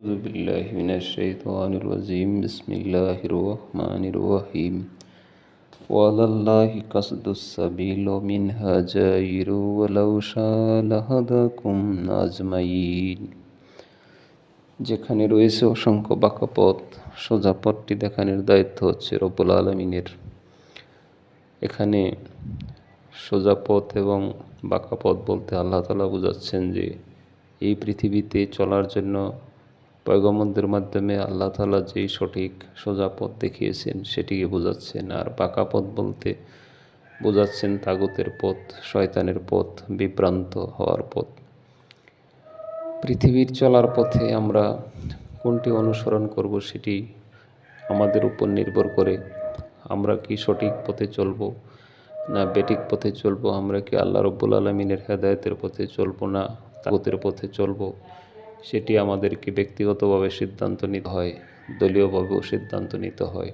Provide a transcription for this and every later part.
أعوذ بالله من الشيطان الرجيم بسم الله الرحمن الرحيم وعلى الله قصد السبيل ومنها جائر ولو شاء لهداكم أجمعين। যেখানে রয়েছে অসংখ্য বাঁকা পথ, সোজা পথটি দেখানোর দায়িত্ব হচ্ছে রব্বুল আলামিনের। এখানে সোজা পথ এবং বাঁকা পথ বলতে আল্লাহ তাআলা বোঝাচ্ছেন যে এই পৃথিবীতে চলার জন্য পয়গম্বরদের মাধ্যমে আল্লাহ তাআলা যেই সঠিক সোজা পথ দেখিয়েছেন সেটিকে বোঝাচ্ছেন। আর বাঁকা পথ বলতে বোঝাচ্ছেন তাগুতের পথ, শয়তানের পথ, বিভ্রান্ত হওয়ার পথ। পৃথিবীর চলার পথে আমরা কোনটি অনুসরণ করব সেটি আমাদের উপর নির্ভর করে। আমরা কি সঠিক পথে চলব না বেঠিক পথে চলব, আমরা কি আল্লাহ রব্বুল আলামিনের হেদায়েতের পথে চলব না তাগুতের পথে চলব, সেটি আমাদেরকে ব্যক্তিগতভাবে সিদ্ধান্ত নিতে হয়, দলীয়ভাবেও সিদ্ধান্ত নিতে হয়।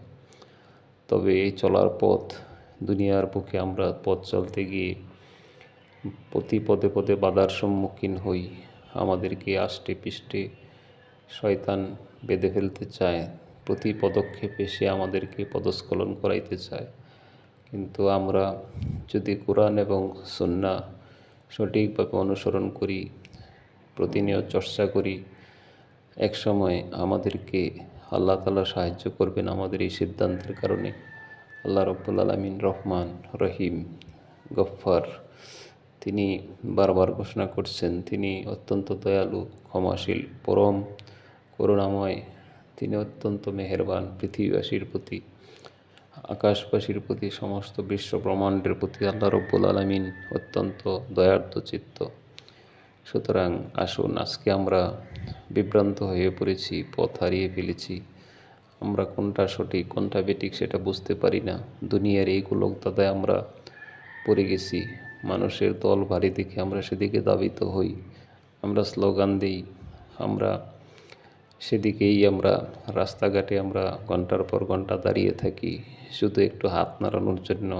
তবে এই চলার পথ, দুনিয়ার বুকে আমরা পথ চলতে গিয়ে প্রতি পদে পদে বাধার সম্মুখীন হই। আমাদেরকে আষ্টে পৃষ্ঠে শয়তান বেঁধে ফেলতে চায়, প্রতি পদক্ষেপে সে আমাদেরকে পদস্খলন করাইতে চায়। কিন্তু আমরা যদি কোরআন এবং সুন্নাহ সঠিকভাবে অনুসরণ করি, প্রতিনিয়ত চর্চা করি, এক সময় আমাদেরকে আল্লাহ তাআলা সাহায্য করবেন আমাদের এই সিদ্ধান্তের কারণে। আল্লাহ রব্বুল আলামিন রহমান, রহিম, গফফার, তিনি বারবার ঘোষণা করছেন তিনি অত্যন্ত দয়ালু, ক্ষমাশীল, পরম করুণাময়। তিনি অত্যন্ত মেহেরবান পৃথিবীবাসীর প্রতি, আকাশবাসীর প্রতি, সমস্ত বিশ্ব ব্রহ্মাণ্ডের প্রতি আল্লাহ রব্বুল আলামিন অত্যন্ত দয়ার্দ্র চিত্ত। সুতরাং আসুন, আজকে আমরা বিভ্রান্ত হয়ে পড়েছি, পথ হারিয়ে ফেলেছি। আমরা কোনটা সঠিক কোনটা বেঠিক সেটা বুঝতে পারি না। দুনিয়ার এই গোলকধাঁধায় আমরা পড়ে গেছি। মানুষের দল ভারী দেখে আমরা সেদিকে ধাবিত হই, আমরা স্লোগান দিই, আমরা সেদিকেই আমরা রাস্তাঘাটে আমরা ঘন্টার পর ঘন্টা দাঁড়িয়ে থাকি শুধু একটু হাত নাড়ানোর জন্য,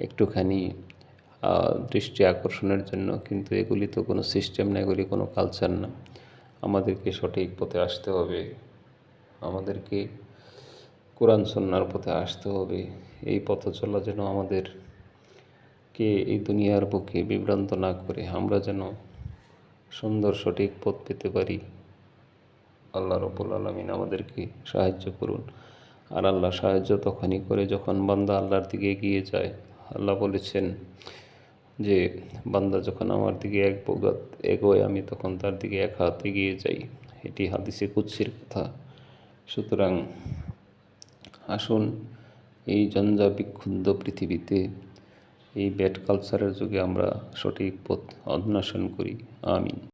একটুখানি দৃষ্টি আকর্ষণের জন্য। কিন্তু এগুলি তো কোনো সিস্টেম না, এগুলি কোনো কালচার না। আমাদেরকে সঠিক পথে আসতে হবে, আমাদেরকে কোরআন সুন্নাহর পথে আসতে হবে। এই পথ চলা যেন আমাদেরকে এই দুনিয়ার বুকে বিভ্রান্ত না করে আমরা যেন সুন্দর সঠিক পথ পেতে পারি। আল্লাহ রব্বুল আলামিন আমাদেরকে সাহায্য করুন। আর আল্লাহ সাহায্য তখনই করে যখন বান্দা আল্লাহর দিকে এগিয়ে যায়। আল্লাহ বলেছেন যে বান্দা যখন আমার দিকে এক পদক এগোয় আমি তখন তার দিকে এক হাত এগিয়ে যাই। এটি হাদিসে কুদসির কথা। সুতরাং আসুন, এই জঞ্জা বিক্ষুব্ধ পৃথিবীতে, এই ব্যাড কালচারের যুগে আমরা সঠিক পথ অন্বেষণ করি। আমিন।